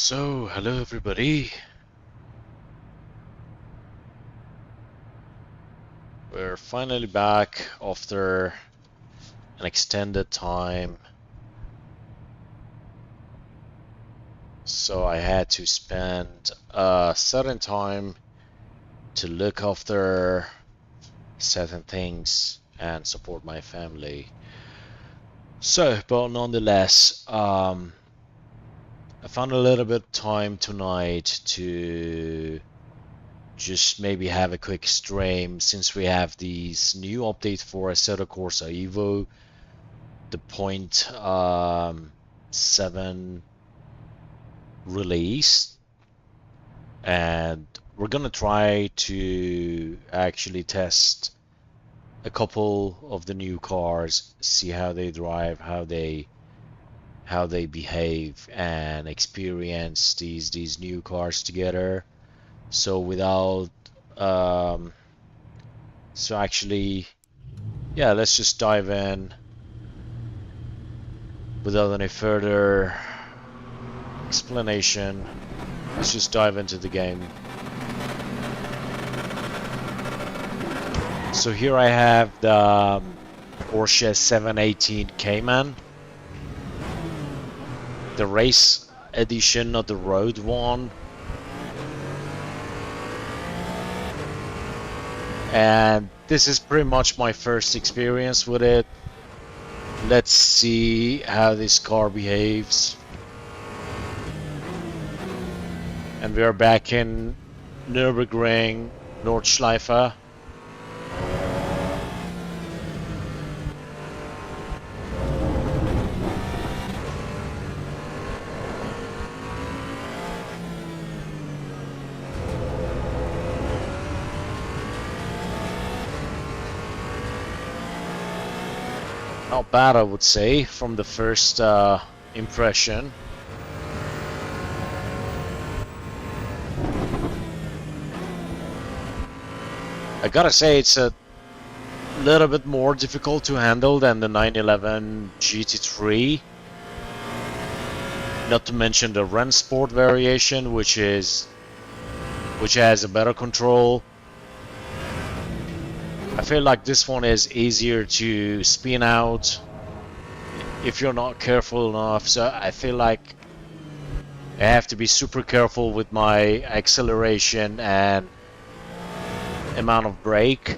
So, hello everybody. We're finally back after an extended time. So I had to spend a certain time to look after certain things and support my family. So, but nonetheless, I found a little bit of time tonight to just maybe have a quick stream since we have these new update for Assetto Corsa EVO, the point 7 release, and we're gonna try to actually test a couple of the new cars, see how they drive, how they behave, and experience these new cars together. So without so actually, yeah, let's just dive in without any further explanation. Let's just dive into the game. So here I have the Porsche 718 Cayman, the race edition, not the road one. And this is pretty much my first experience with it. Let's see how this car behaves. And we are back in Nürburgring, Nordschleife. Not bad, I would say, from the first impression. I gotta say, it's a little bit more difficult to handle than the 911 GT3. Not to mention the Ren Sport variation, which has a better control. I feel like this one is easier to spin out if you're not careful enough, so I feel like I have to be super careful with my acceleration and amount of brake.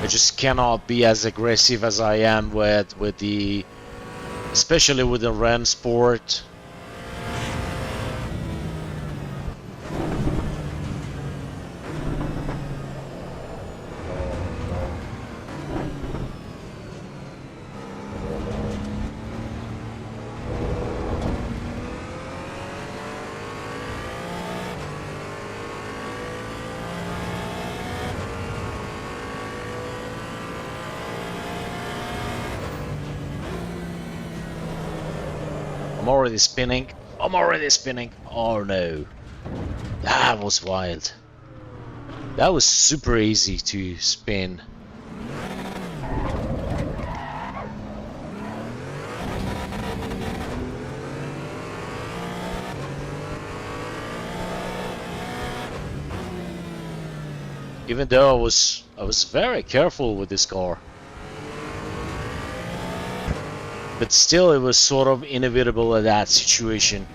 I just cannot be as aggressive as I am with the, especially with the Ren Sport. I'm already spinning. I'm already spinning. Oh no. That was wild. That was super easy to spin. Even though I was very careful with this car. But still, it was sort of inevitable at that situation.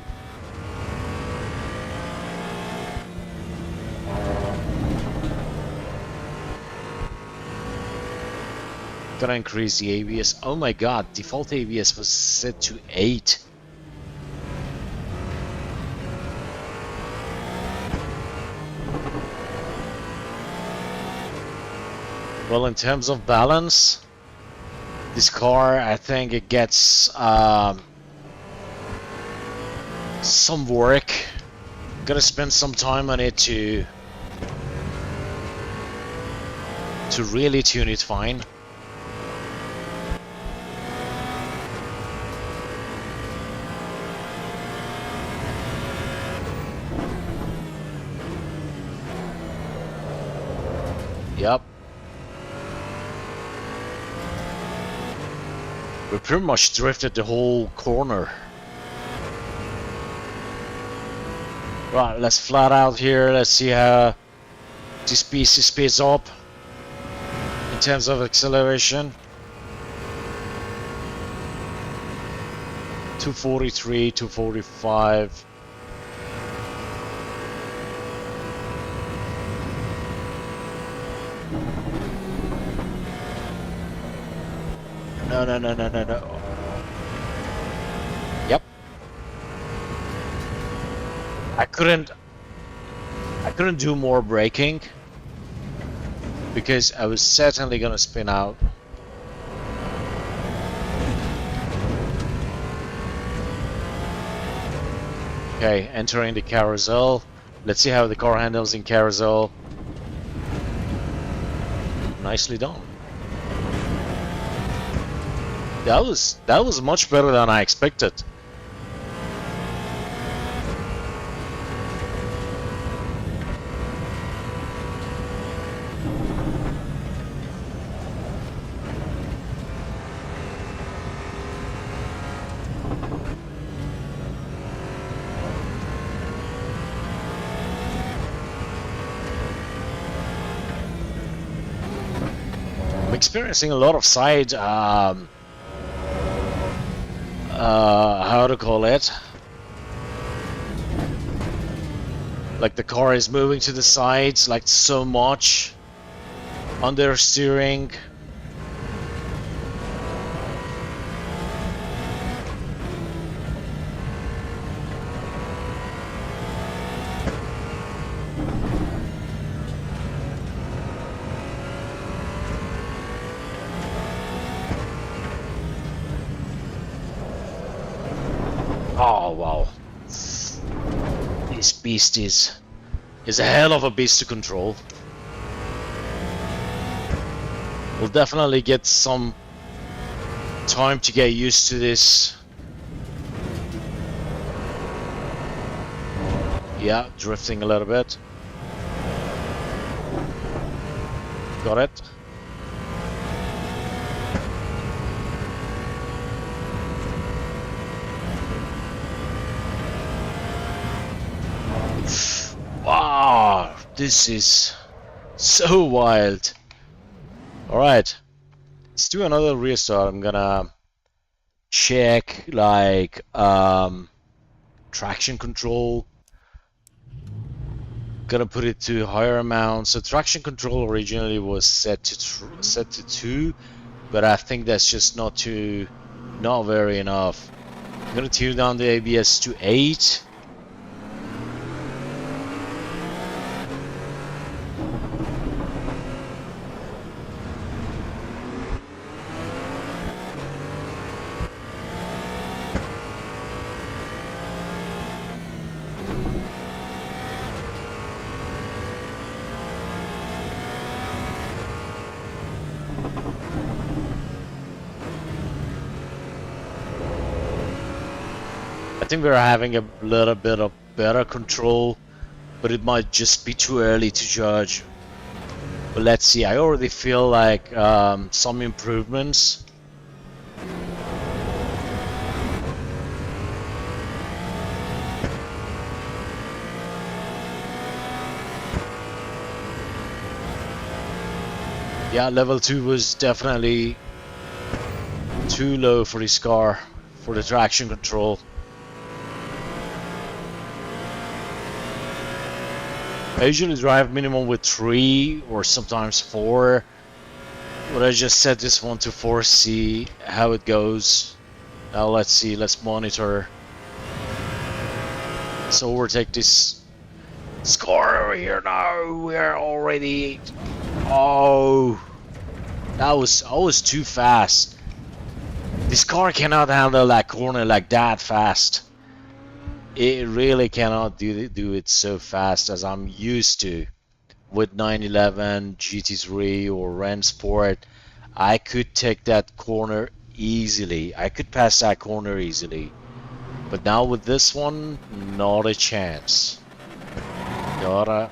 Gonna increase the ABS. Oh my god, default ABS was set to 8. Well, in terms of balance, this car, I think it gets some work. Gotta spend some time on it to really tune it fine. Yep. We pretty much drifted the whole corner. Right, let's flat out here. Let's see how this piece speeds up in terms of acceleration. 243, 245. No. Yep. I couldn't do more braking because I was certainly gonna spin out. Okay, entering the carousel. Let's see how the car handles in carousel. Nicely done. That was much better than I expected. I'm experiencing a lot of side how to call it, like the car is moving to the sides like so much, understeering. Oh wow, this beast is a hell of a beast to control. We'll definitely get some time to get used to this. Yeah, drifting a little bit. Got it. Wow, this is so wild. Alright, let's do another restart. I'm gonna check like traction control. Gonna put it to higher amount. So traction control originally was set to 2, but I think that's just not very enough. I'm gonna tune down the ABS to 8. I think we're having a little bit of better control, but it might just be too early to judge. But let's see. I already feel like some improvements. Yeah, level 2 was definitely too low for this car, for the traction control. I usually drive minimum with 3 or sometimes 4, but I just set this one to 4, see how it goes. Now let's see, let's monitor. Let's overtake this score over here now. We're already... Oh, I was too fast. This car cannot handle that corner like that fast. It really cannot do it so fast as I'm used to. With 911, GT3 or Ren Sport, I could take that corner easily. I could pass that corner easily. But now with this one, not a chance. Not a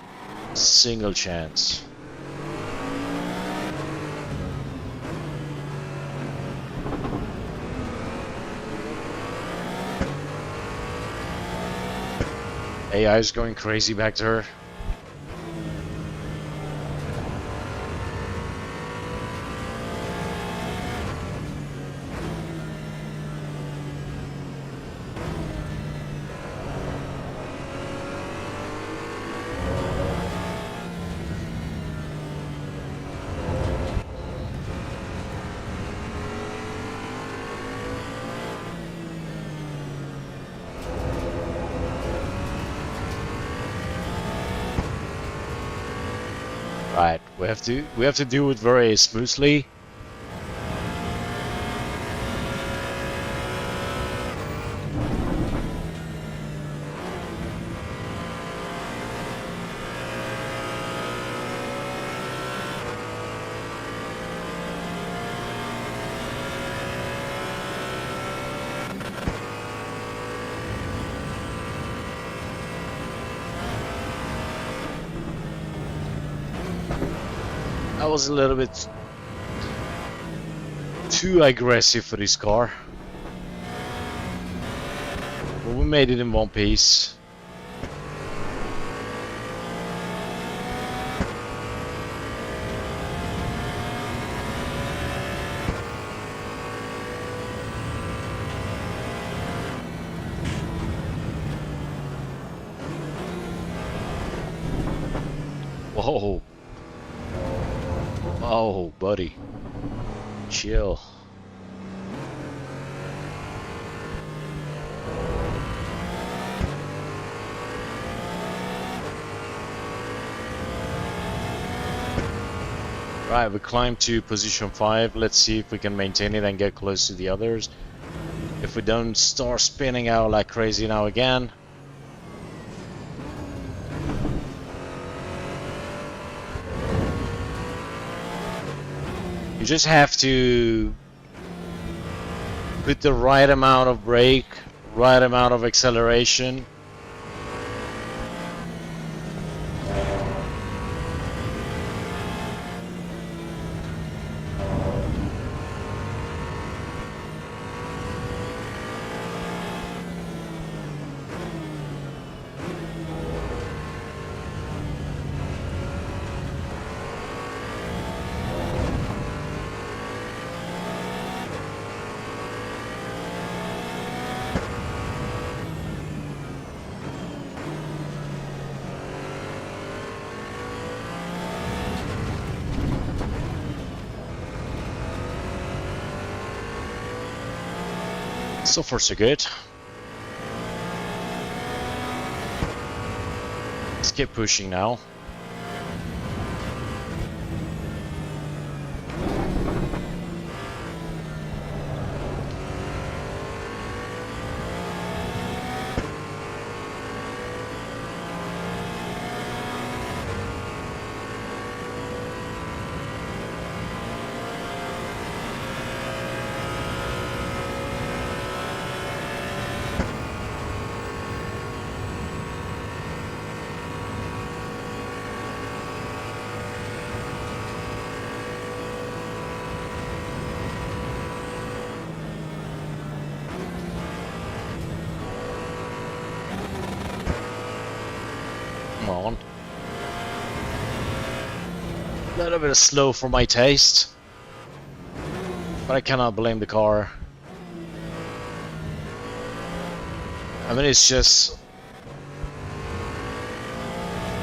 single chance. AI is going crazy back there. Right, we have to do it very smoothly. I was a little bit too aggressive for this car. But we made it in one piece. Whoa. Oh, buddy. Chill. Right, we climbed to position 5. Let's see if we can maintain it and get close to the others. If we don't start spinning out like crazy now again. You just have to put the right amount of brake, right amount of acceleration. So far so good. Let's keep pushing now. Come on. A little bit slow for my taste. But I cannot blame the car. I mean, it's just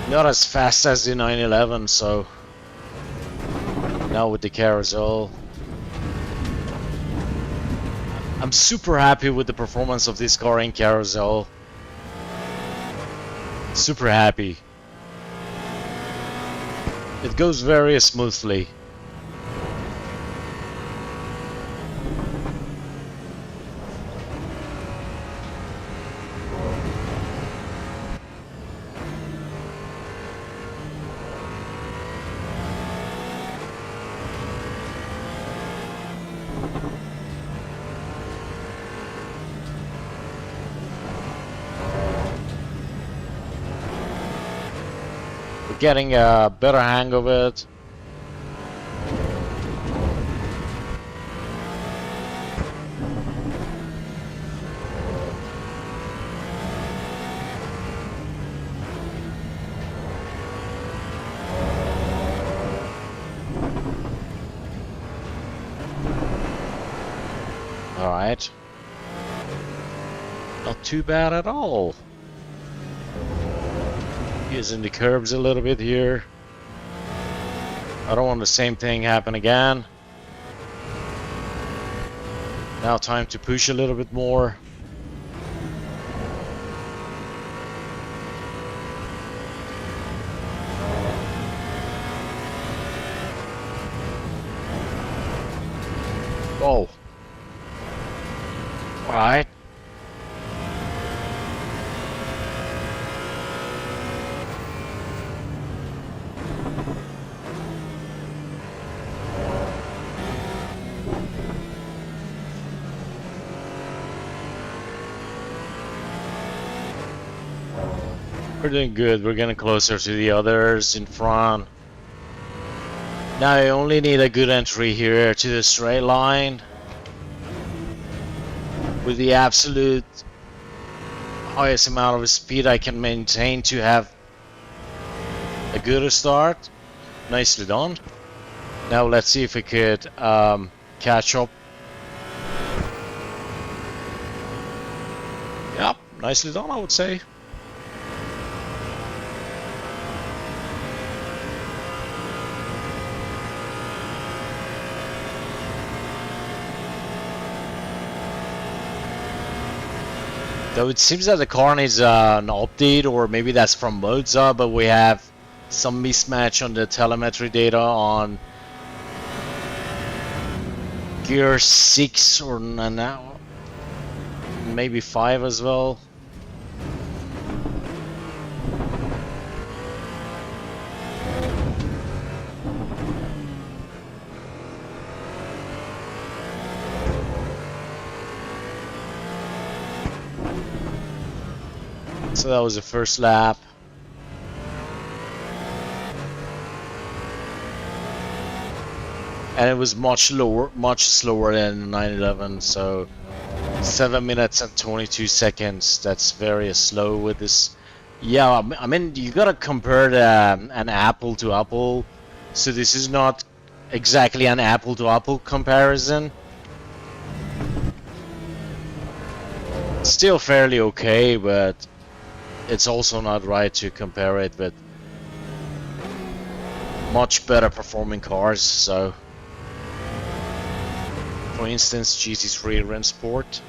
not as fast as the 911, so now with the carousel. I'm super happy with the performance of this car in carousel. Super happy. It goes very smoothly. We're getting a better hang of it. Alright. Not too bad at all. Using the curbs a little bit here. I don't want the same thing happen again. Now time to push a little bit more. Oh. Alright. We're doing good. We're getting closer to the others in front. Now I only need a good entry here to the straight line with the absolute highest amount of speed I can maintain to have a good start. Nicely done. Now let's see if we could catch up. Yep, nicely done, I would say. Though it seems that the car needs an update, or maybe that's from Moza, but we have some mismatch on the telemetry data on gear 6 or now maybe 5 as well. So that was the first lap. And it was much slower than 911, so 7 minutes and 22 seconds. That's very slow with this. Yeah, I mean, you gotta compare an apple to apple. So this is not exactly an apple to apple comparison. Still fairly okay, but it's also not right to compare it with much better performing cars. So, for instance, GT3 Rim Sport.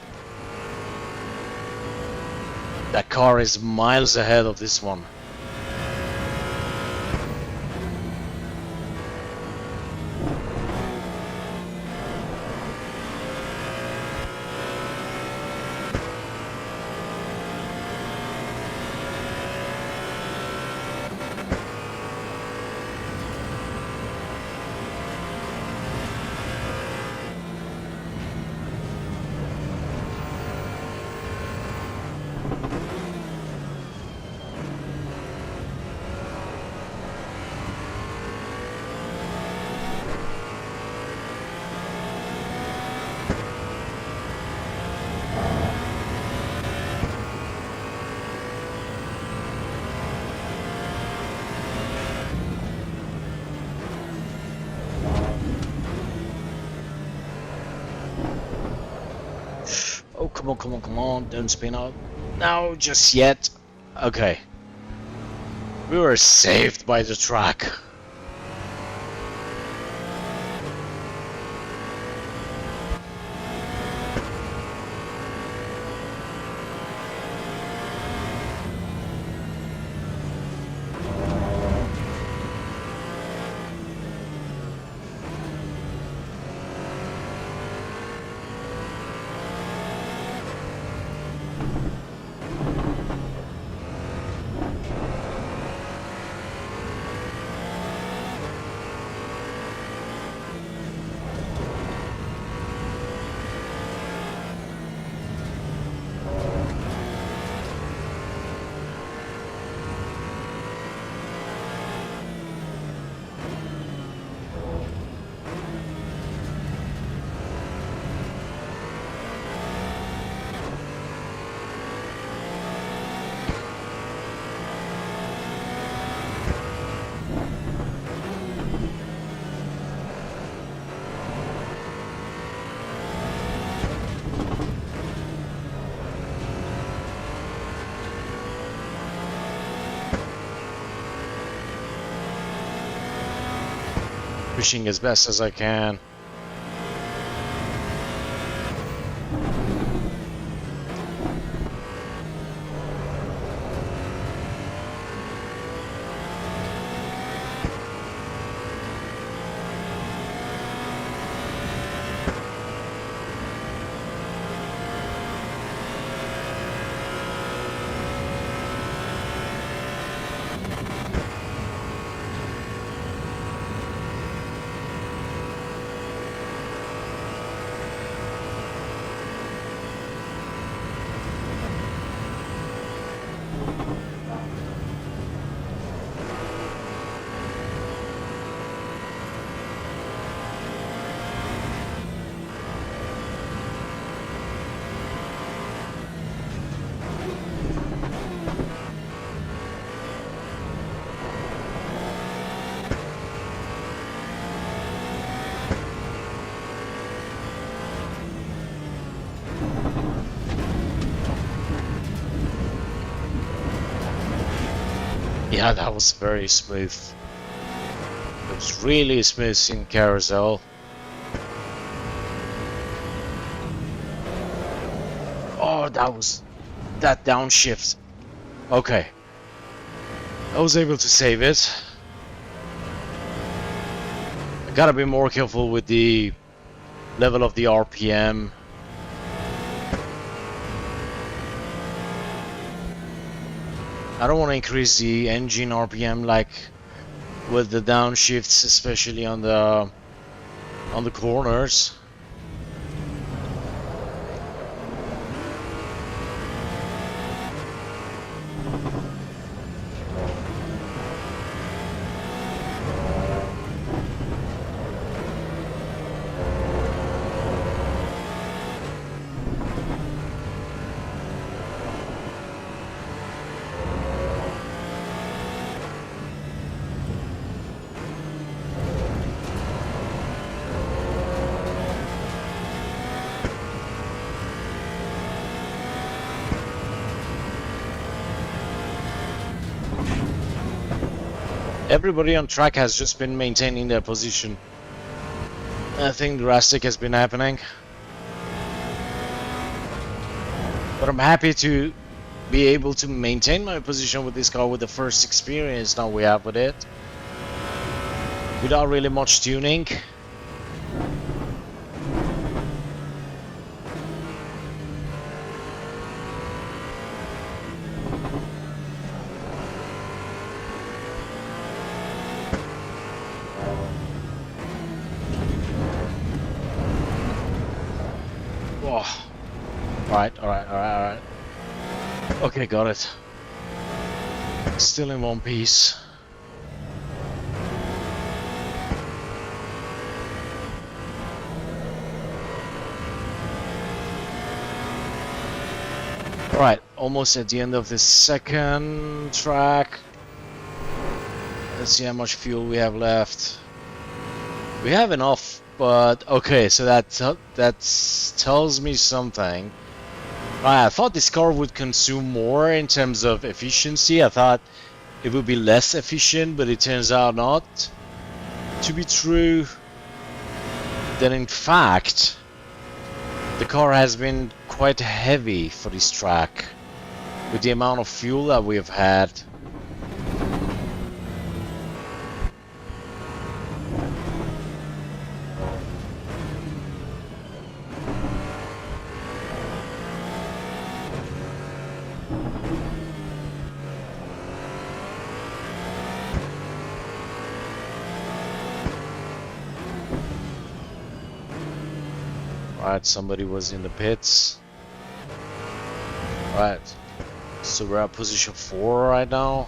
That car is miles ahead of this one. Oh, come on, don't spin out. No, just yet. Okay. We were saved by the track. pushing as best as I can. Yeah, that was very smooth. It was really smooth in carousel. Oh, that downshift. Okay. I was able to save it. I gotta be more careful with the level of the RPM. I don't want to increase the engine RPM like with the downshifts, especially on the corners. Everybody on track has just been maintaining their position. Nothing drastic has been happening. But I'm happy to be able to maintain my position with this car with the first experience now we have with it. Without really much tuning. Alright. Okay, got it. Still in one piece. Alright, almost at the end of the second track. Let's see how much fuel we have left. We have enough, but okay, so that tells me something. I thought this car would consume more in terms of efficiency. I thought it would be less efficient, but it turns out not to be true. Then in fact, the car has been quite heavy for this track with the amount of fuel that we have had. Alright, somebody was in the pits. Alright, so we're at position 4 right now.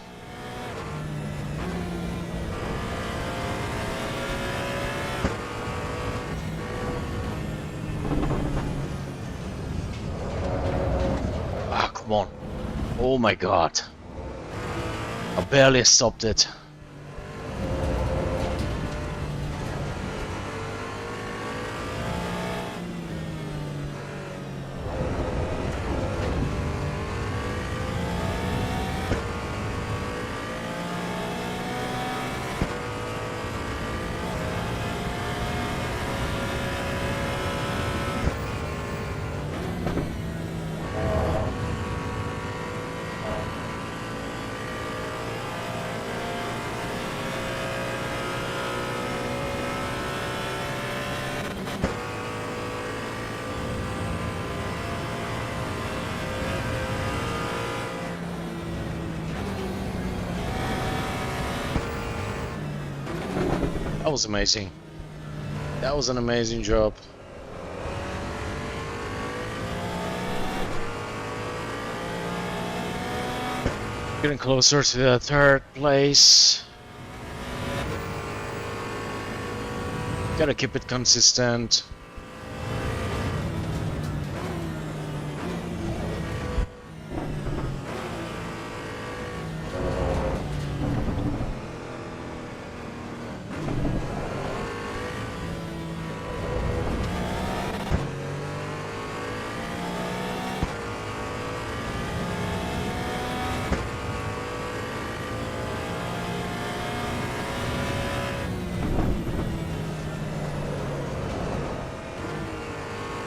Ah, come on. Oh my god. I barely stopped it. That was amazing. That was an amazing job. Getting closer to the third place. Gotta keep it consistent.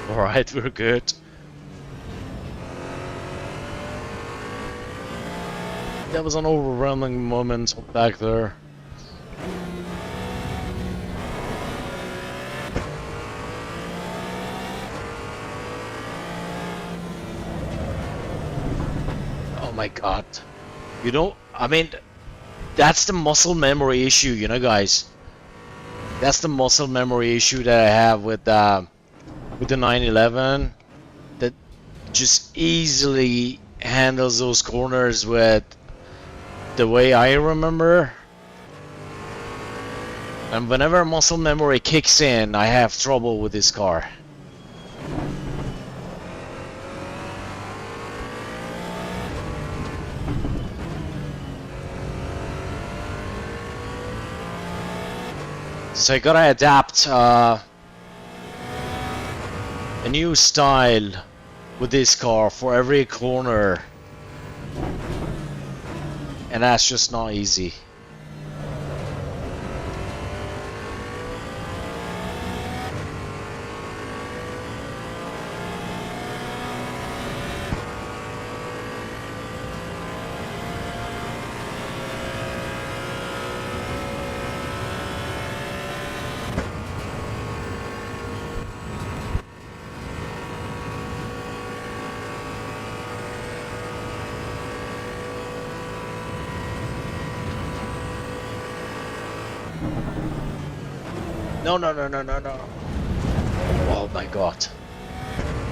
Alright, we're good. That was an overwhelming moment back there. Oh my god. You know, I mean, that's the muscle memory issue, you know, guys. That's the muscle memory issue that I have with the 911, that just easily handles those corners with the way I remember. And whenever muscle memory kicks in, I have trouble with this car. So I gotta adapt a new style with this car for every corner, and that's just not easy. No, no, no, no, no, no. Oh my god.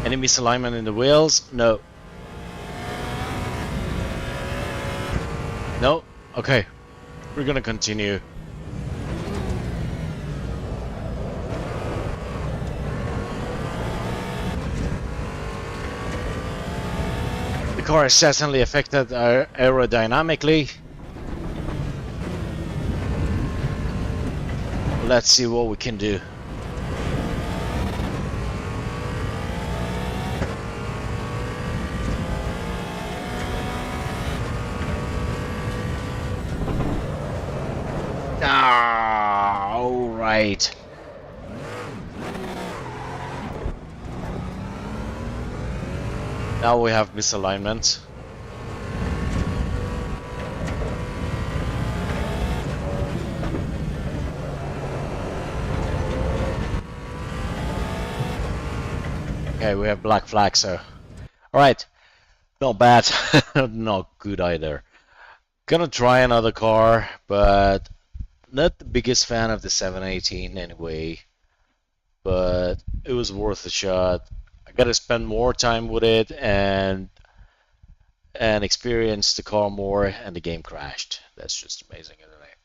Any misalignment in the wheels? No. No? Okay. We're gonna continue. The car is certainly affected aerodynamically. Let's see what we can do. Ah, all right. Now we have misalignment. Okay, we have black flag, so alright. Not bad, not good either. Gonna try another car, but not the biggest fan of the 718 anyway. But it was worth a shot. I gotta spend more time with it and experience the car more, and the game crashed. That's just amazing, isn't it?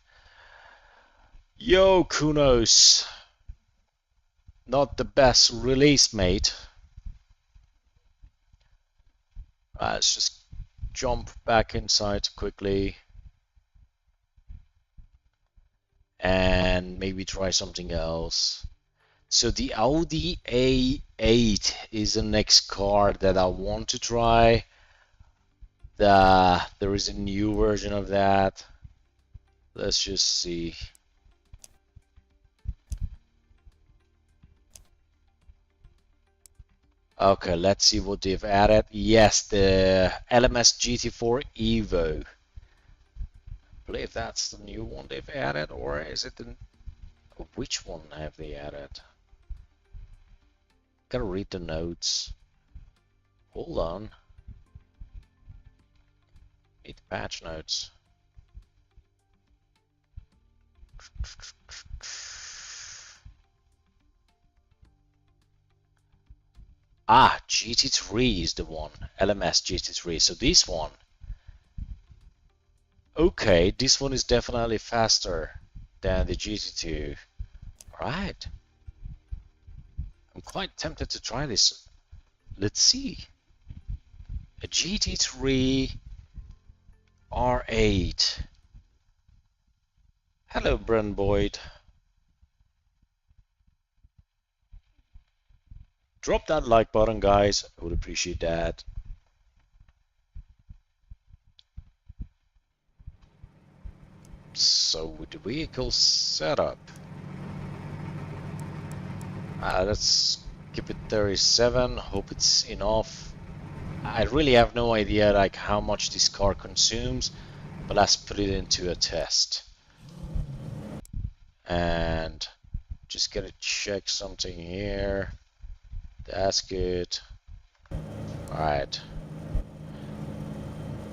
Yo, Kunos. Not the best release, mate. Let's just jump back inside quickly and maybe try something else. So the Audi A8 is the next car that I want to try. There is a new version of that. Let's just see. Okay, let's see what they've added. Yes, the LMS GT4 EVO. I believe that's the new one they've added, or is it the... Which one have they added? Gotta read the notes. Hold on. Need patch notes. Ah, GT3 is the one. LMS GT3. So this one. Okay, this one is definitely faster than the GT2. Alright. I'm quite tempted to try this. Let's see. A GT3 R8. Hello, Bren Boyd. Drop that like button, guys. I would appreciate that. So with the vehicle setup, let's keep it 37. Hope it's enough. I really have no idea like how much this car consumes, but let's put it into a test. And just gotta check something here. That's good. Alright.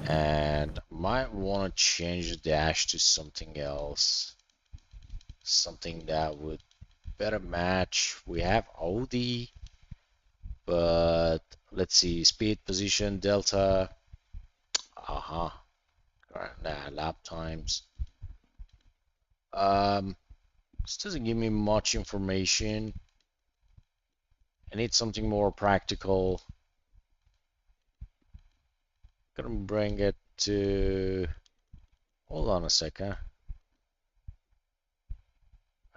And might want to change the dash to something else. Something that would better match. We have Audi, but let's see, speed, position, delta. Nah, lap times. This doesn't give me much information. I need something more practical. Gonna bring it to. Hold on a second.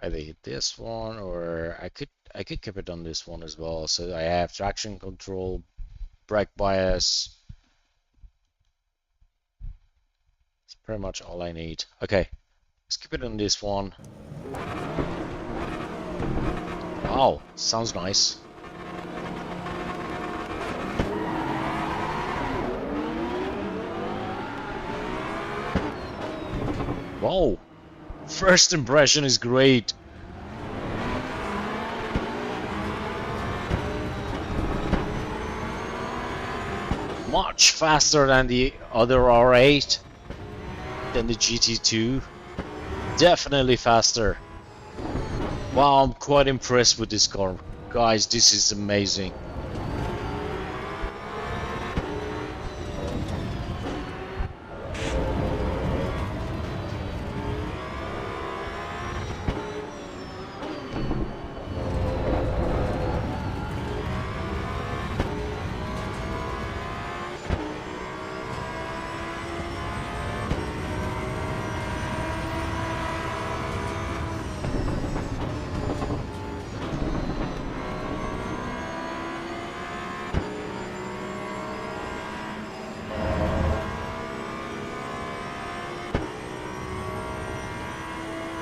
Either hit this one, or I could keep it on this one as well. So I have traction control, brake bias. It's pretty much all I need. Okay, let's keep it on this one. Wow, sounds nice. Wow, first impression is great. Much faster than the other R8, than the GT2. Definitely faster. Wow, I'm quite impressed with this car. Guys, this is amazing.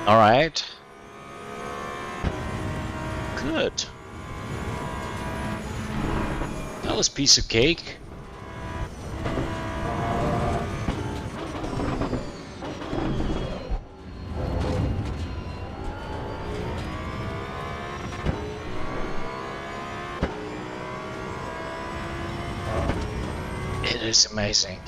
All right. Good. That was a piece of cake. It is amazing.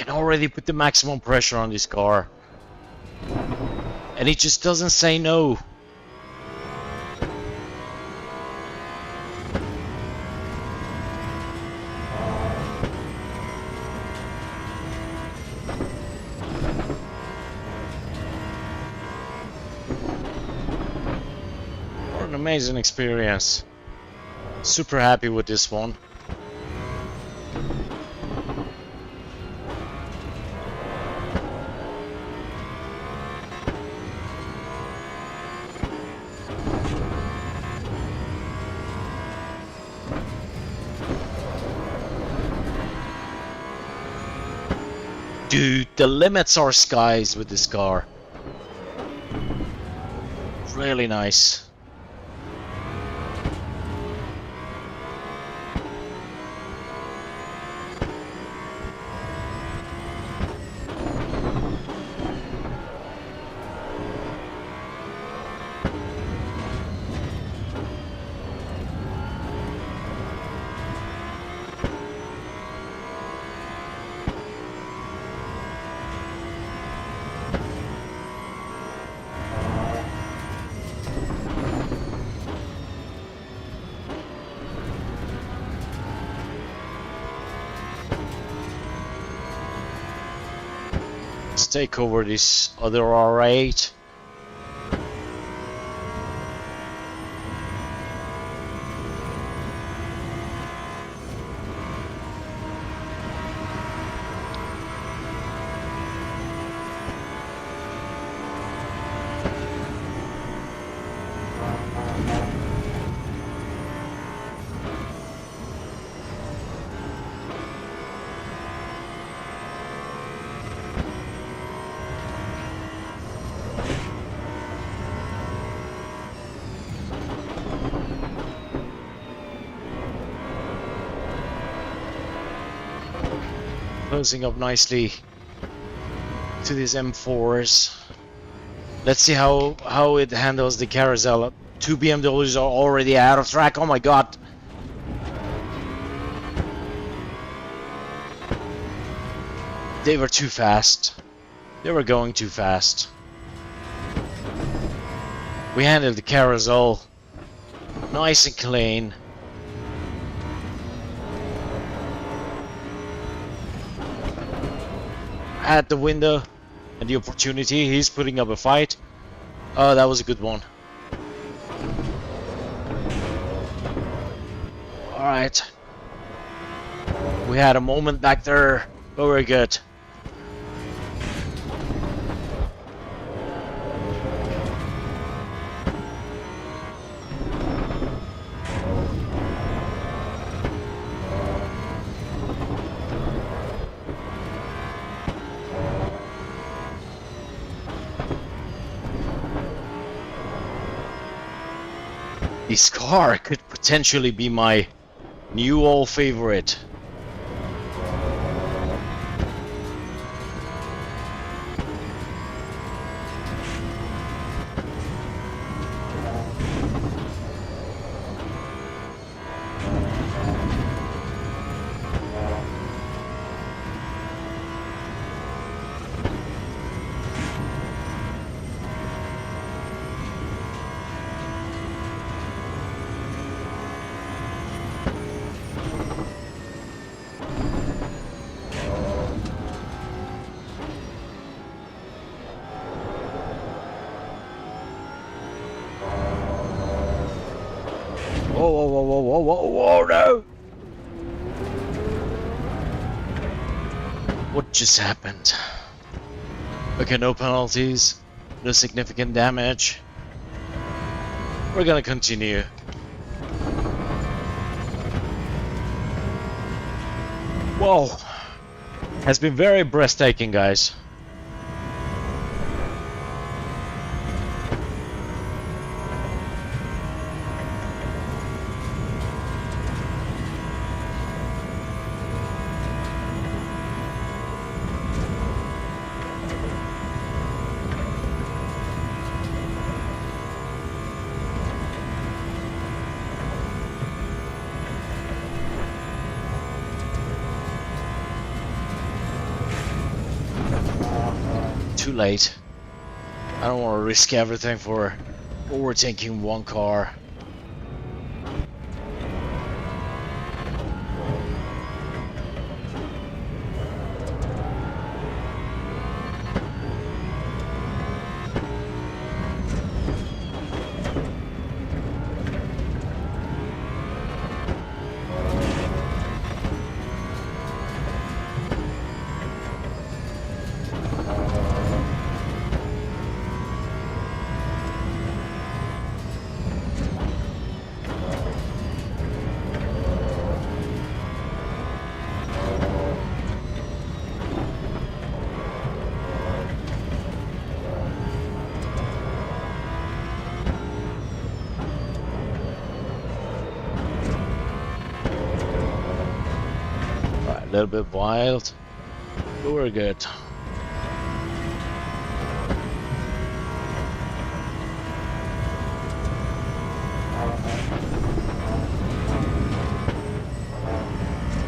Already put the maximum pressure on this car, and it just doesn't say no. What an amazing experience. Super happy with this one. Dude, the limits are skies with this car. Really nice. Let's take over this other R8. Closing up nicely to these M4s. Let's see how it handles the carousel. 2 BMWs are already out of track. Oh my god. They were too fast. They were going too fast. We handled the carousel nice and clean. Had the window and the opportunity. He's putting up a fight. Oh, that was a good one. Alright. We had a moment back there, but we're good. This car could potentially be my new old favorite. Whoa, no! What just happened? Okay, no penalties, no significant damage. We're gonna continue. Whoa! Has been very breathtaking, guys. Too late. I don't want to risk everything for overtaking one car. A little bit wild, but we're good.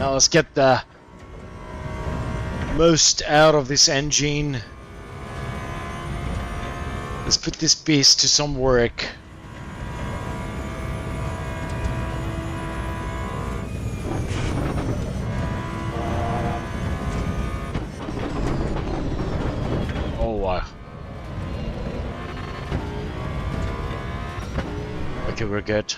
Now let's get the most out of this engine. Let's put this beast to some work. Okay, we're good.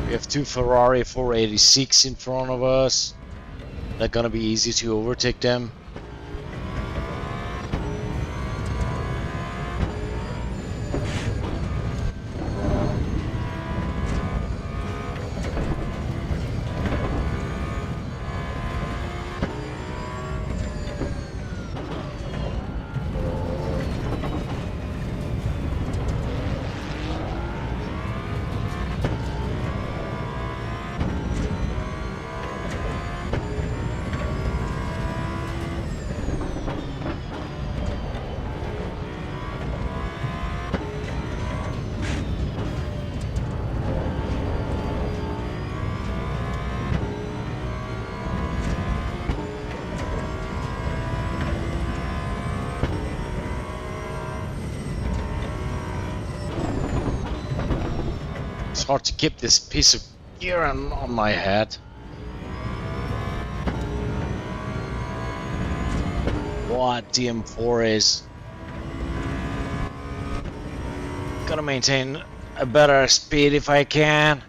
We have two Ferrari 486 in front of us. Not gonna be easy to overtake them. It's hard to keep this piece of gear on my head. What DM4 is. Gotta maintain a better speed if I can.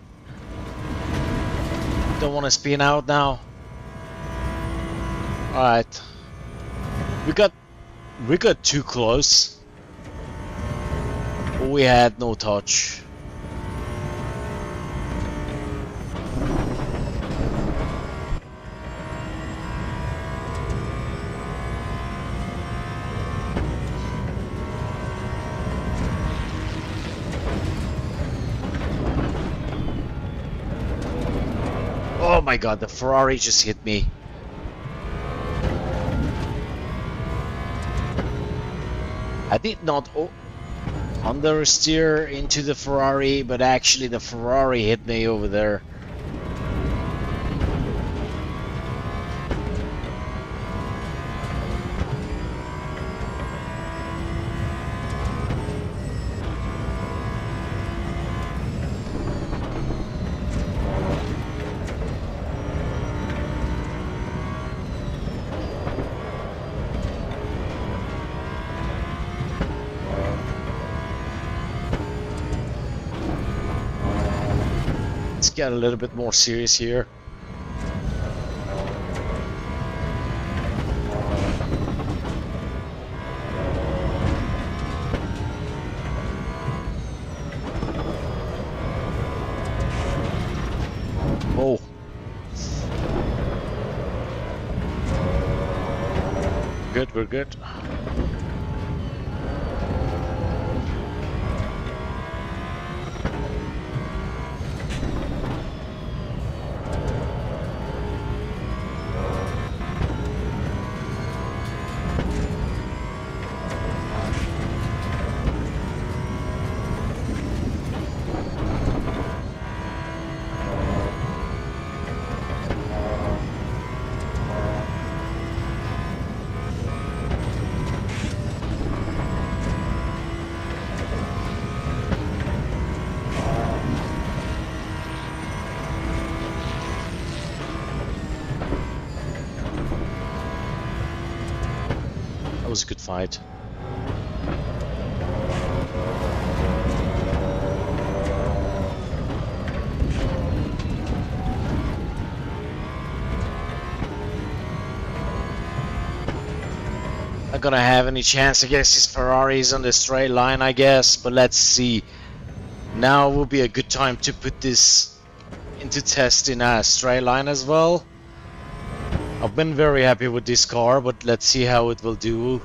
Don't want to spin out now. Alright. We got too close. But we had no touch. Oh my god, the Ferrari just hit me. I did not understeer into the Ferrari, but actually the Ferrari hit me over there. Let's get a little bit more serious here. Oh. Good, we're good. That was a good fight. Not gonna have any chance against these Ferraris on the straight line, I guess, but let's see. Now will be a good time to put this into test in a straight line as well. I've been very happy with this car, but let's see how it will do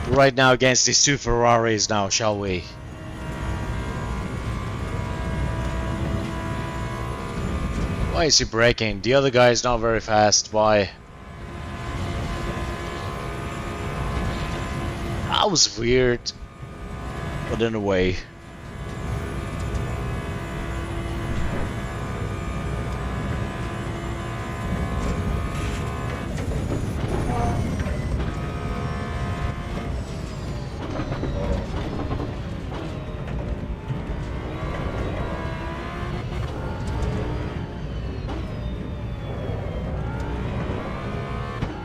right now against these two Ferraris now, shall we? Why is he braking? The other guy is not very fast. Why? That was weird. But in a way.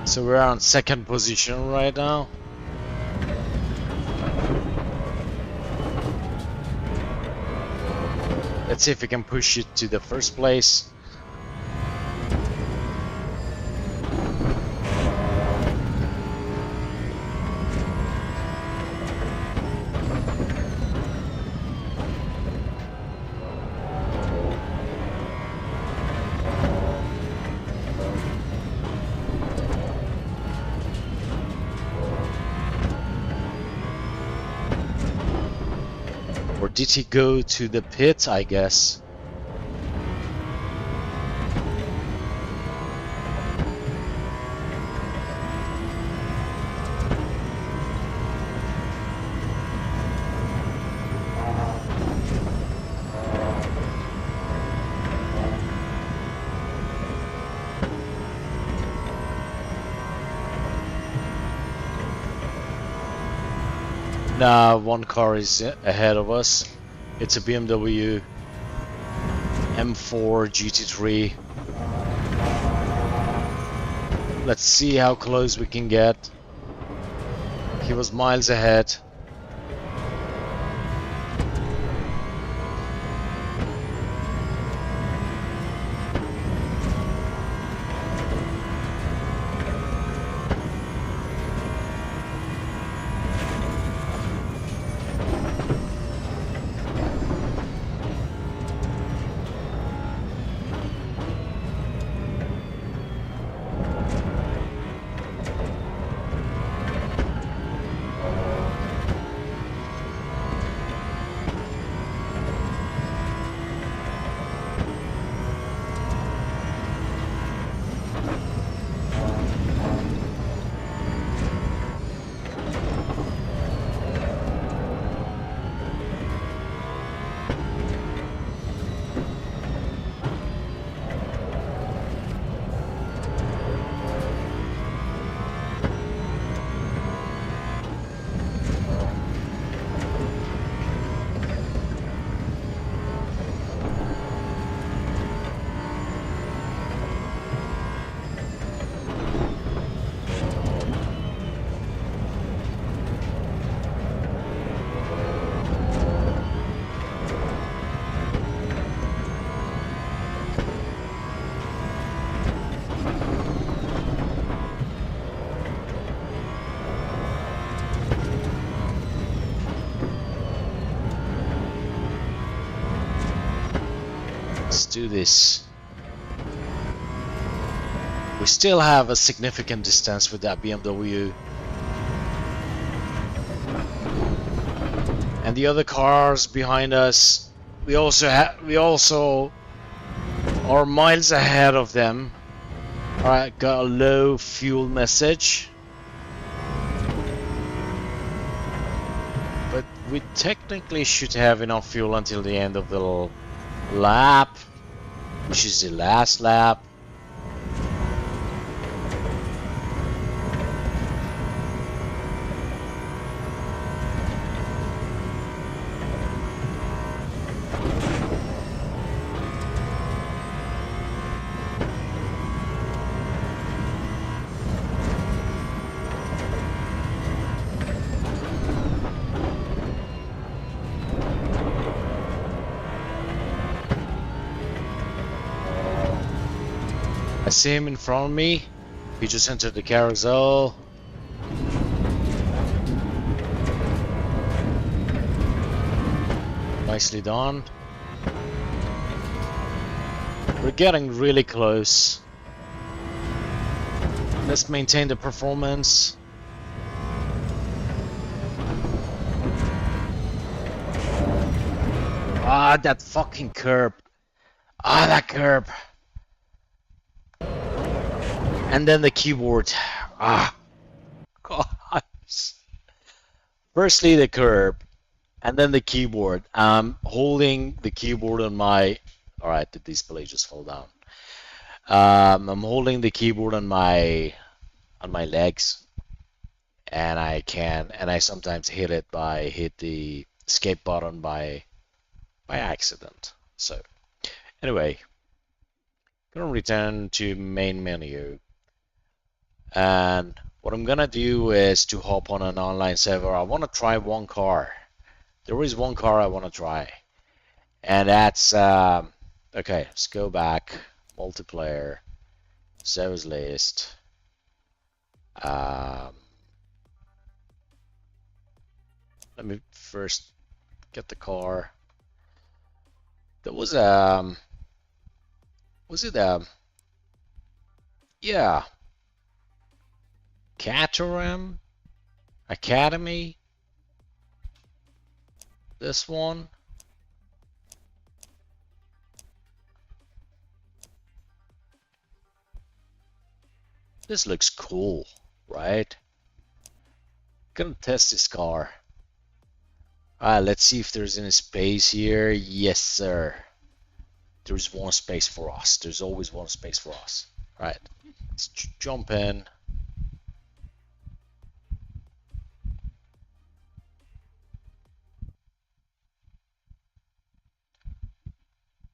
So we're on second position right now. Let's see if we can push it to the first place. Or did he go to the pit, I guess? Nah, one car is ahead of us. It's a BMW M4 GT3. Let's see how close we can get. He was miles ahead. Let's do this. We still have a significant distance with that BMW. And the other cars behind us, we also are miles ahead of them. Alright, got a low fuel message. But we technically should have enough fuel until the end of the lap, which is the last lap. I see him in front of me. He just entered the carousel. Nicely done. We're getting really close. Let's maintain the performance. Ah, that fucking curb. Ah, that curb. And then the keyboard. Ah, God. Firstly the curb, and then the keyboard. I'm holding the keyboard on my. All right, the display just fell down. I'm holding the keyboard on my legs, and I sometimes hit the escape button by accident. So anyway, gonna return to main menu, and what I'm gonna do is to hop on an online server. I want to try one car. There is one car I want to try, and that's okay. Let's go back, multiplayer, servers list. Let me first get the car. There was yeah, Caterham Academy. This one. This looks cool, right? Gonna test this car. Alright, let's see if there's any space here. Yes, sir. There's one space for us. There's always one space for us. Alright, let's jump in.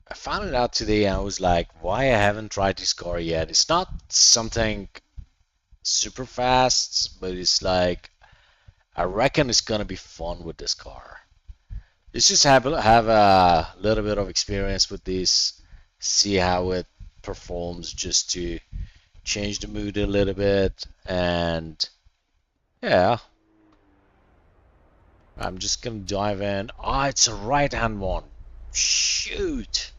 I found it out today and I was like, why I haven't tried this car yet. It's not something super fast, but it's like, I reckon it's gonna be fun with this car. Let's just have a little bit of experience with this, see how it performs, just to change the mood a little bit. And yeah, I'm just gonna dive in. Ah, it's a right hand one. Shoot.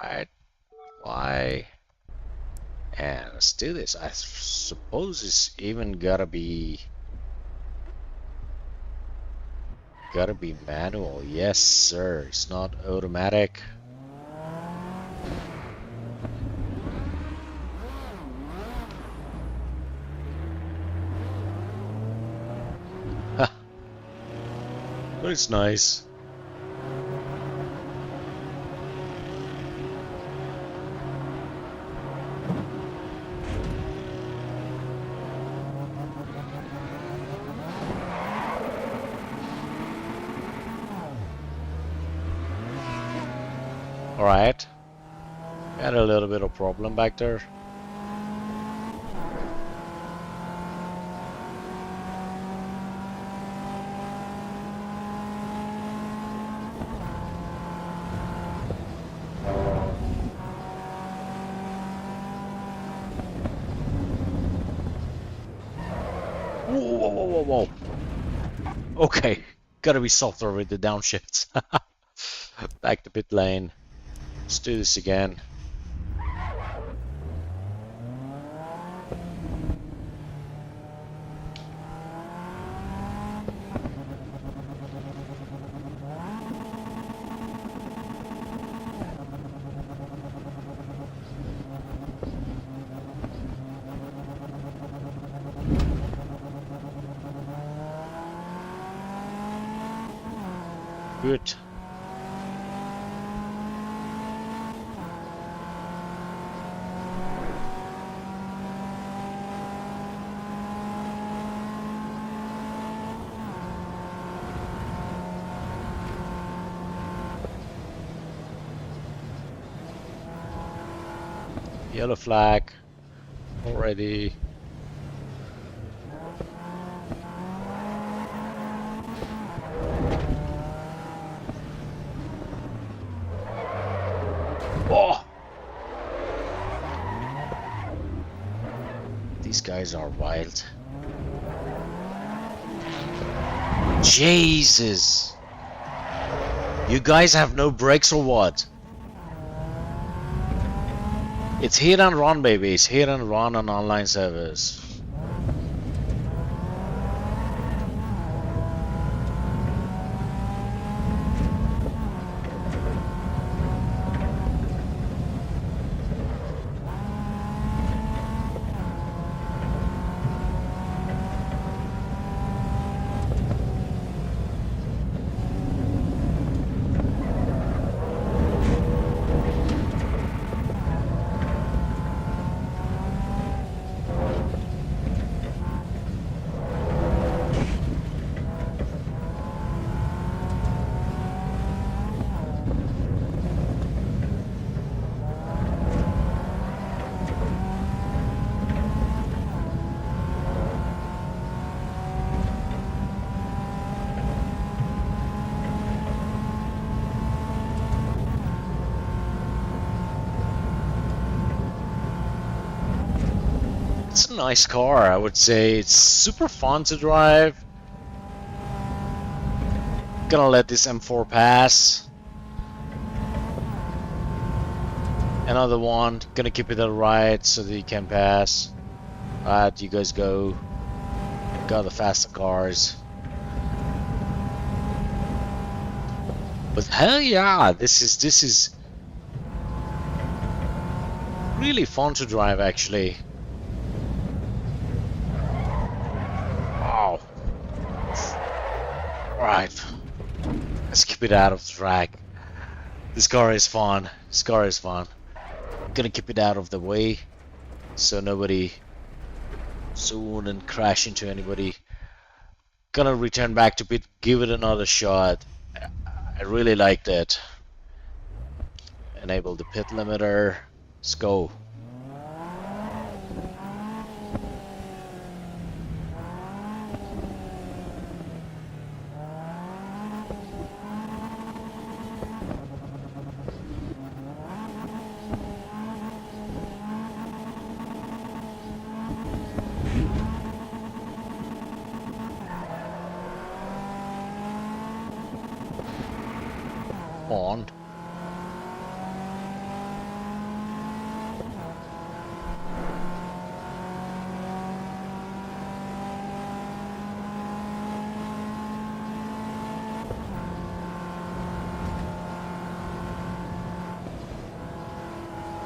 Right, why? And let's do this. I suppose it's even gotta be manual. Yes, sir. It's not automatic. But it's nice. Alright. Had a little bit of problem back there. Whoa. Okay, gotta be softer with the downshifts. Back to pit lane. Let's do this again. Good. Yellow flag already. Oh! These guys are wild. Jesus! You guys have no brakes or what? It's hit and run, baby. It's hit and run on online servers. It's a nice car, I would say. It's super fun to drive. Gonna let this M4 pass. Another one. Gonna keep it at the right so that you can pass. Alright, you guys go. Got the faster cars. But hell yeah, this is really fun to drive actually. Wow. Alright. Let's keep it out of the track. This car is fun. This car is fun. Gonna keep it out of the way so wouldn't crash into anybody. Gonna return back to pit, give it another shot. I really liked it. Enable the pit limiter. Let's go. On.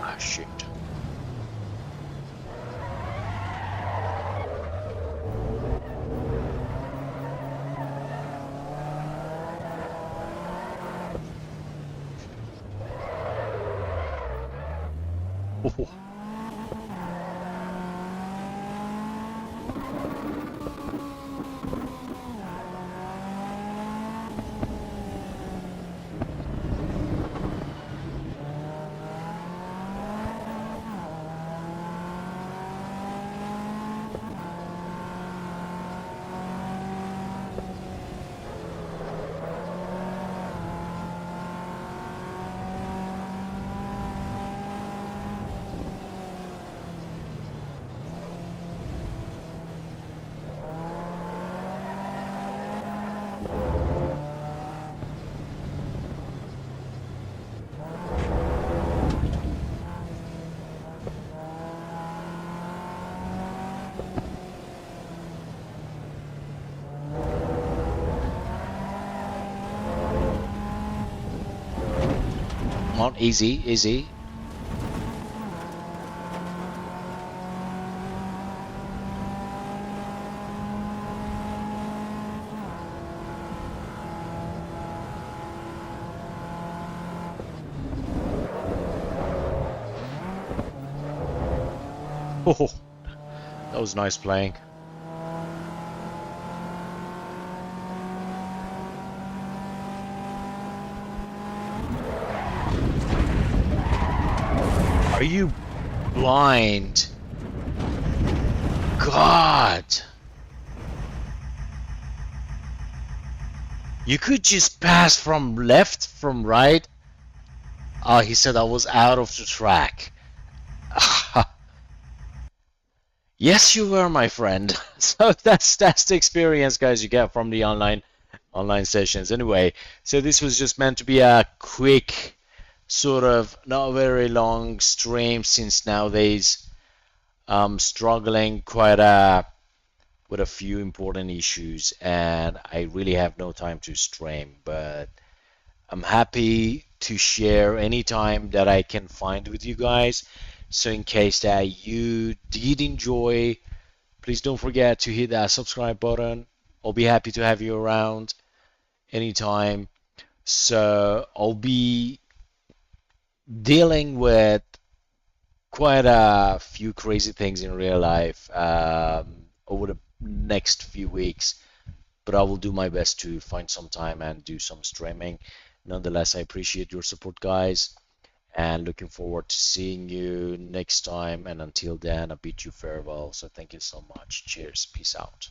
Ah, shit. Oh. Come on, easy, easy. Oh, that was nice playing. Are you blind? God! You could just pass from left, from right. Oh, he said I was out of the track. Yes, you were, my friend. So that's the experience, guys, you get from the online sessions. Anyway, so this was just meant to be a quick, sort of not very long stream, since nowadays I'm struggling quite with a few important issues and I really have no time to stream, but I'm happy to share any time that I can find with you guys. So in case that you did enjoy, please don't forget to hit that subscribe button. I'll be happy to have you around anytime. So I'll be dealing with quite a few crazy things in real life over the next few weeks, but I will do my best to find some time and do some streaming. Nonetheless, I appreciate your support, guys, and looking forward to seeing you next time. And until then, I bid you farewell. So thank you so much. Cheers. Peace out.